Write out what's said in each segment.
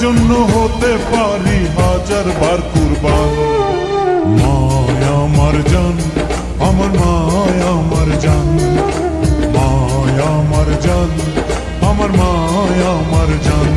জন্য হতে পারি হাজার বার কুরবান। মায়া আমার জান, আমার মায়া আমার জান, মায়া আমার জান, আমার মায়া আমার জান।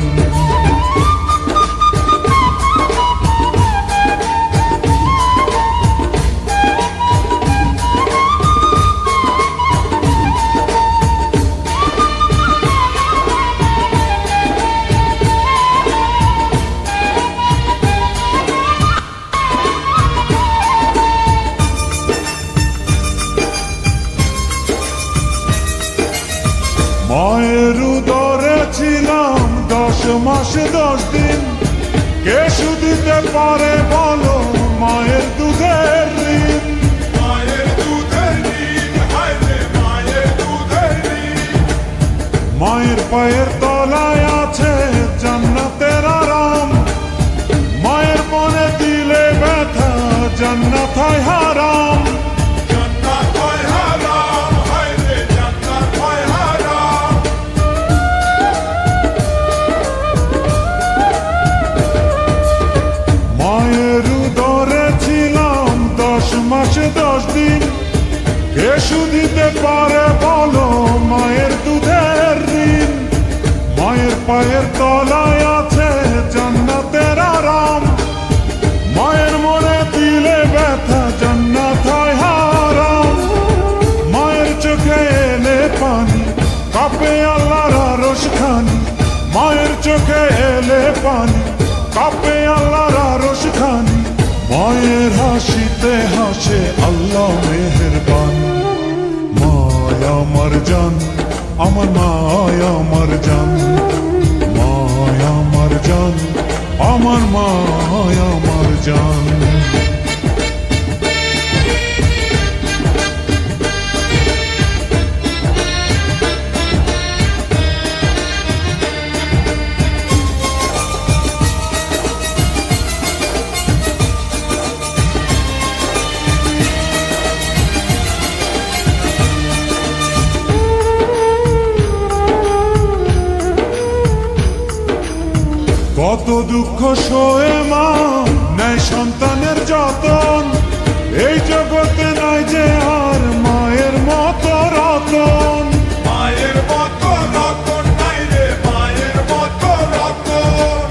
মায়ের উদরে ছিলাম 10 মাস 10 দিন, কে শুধিতে পারে বলো মায়ের দুধের ঋণ। মায়ের দুধের ঋণ, হায় রে মায়ের দুধের ঋণ। মায়ের পায়ের তলায় আছে জান্নাতের আরাম, মায়ের মনে দিলে ব্যথা জান্নাত হয় হারাম। মায়ের উদরে ছিলাম 10 মাস 10 দিন, কে শুধিতে পারে বলো মায়ের দুধের ঋণ। মায়ের পায়ের তলায় আছে জান্নাতের আরাম, মায়ের মনে দিলে ব্যথা জান্নাত হয় হারাম। মায়ের চোখে এলে পানি কাঁপে আল্লাহর আরশ খানি, মায়ের চোখে এলে পানি কাঁপে আল্লাহর আরশ খানি। মায়ের হাসিতে হাসে আল্লাহ মেহেরবান। মায়া আমার জান, আমার মায়া আমার জান, মায়া আমার জান, আমার মায়া আমার জান। কত দুঃখ সয়ে মা নেয় সন্তানের যতন, এই জগতে নাই যে আর মায়ের মতো রতন। মায়ের মতো রতন নাই রে, মায়ের মতো রতন।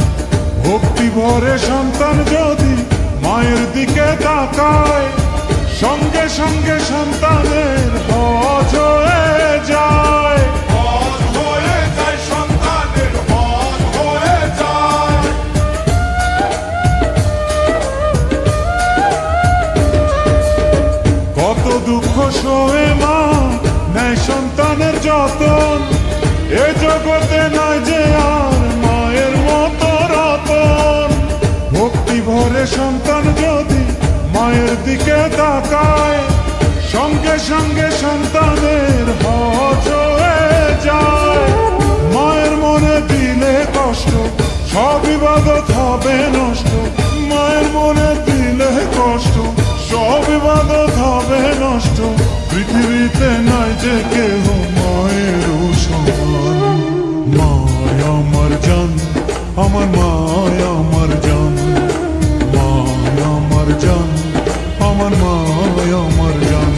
ভক্তি ভরে সন্তান যদি মায়ের দিকে তাকায়, সঙ্গে সঙ্গে সন্তানের হজ হয়ে যায়। কত দুঃখ সয়ে মা নেয় সন্তানের যতন, এ জগতে নাই যে আর মায়ের মতো রতন। ভক্তি ভরে সন্তান যদি মায়ের দিকে তাকায়, সঙ্গে সঙ্গে সন্তানের হজ হয়ে যায়। মায়ের মনে দিলে কষ্ট সব ইবাদত হবে নষ্ট, মায়ের মনে দিলে কষ্ট সব ইবাদত হবে নষ্ট। পৃথিবীতে নাই যে কেহ মায়ের সমান। মায়া আমার জান, আমার মায়া আমার জান, মায়া আমার জান, আমার মায়া আমার জান।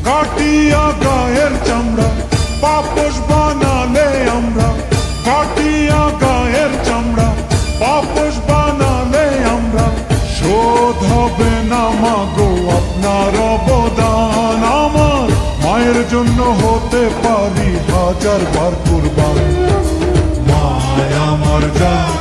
কাটিয়া গায়ের চামড়া পাপোশ বানালে আমরা, কাটিয়া গায়ের চামড়া পাপোশ বানালে আমরা। শোধ হবে না মাগো আপনার অবদান, আমার মায়ের জন্য হতে পারি হাজার বার কুরবান। মায়া আমার জান,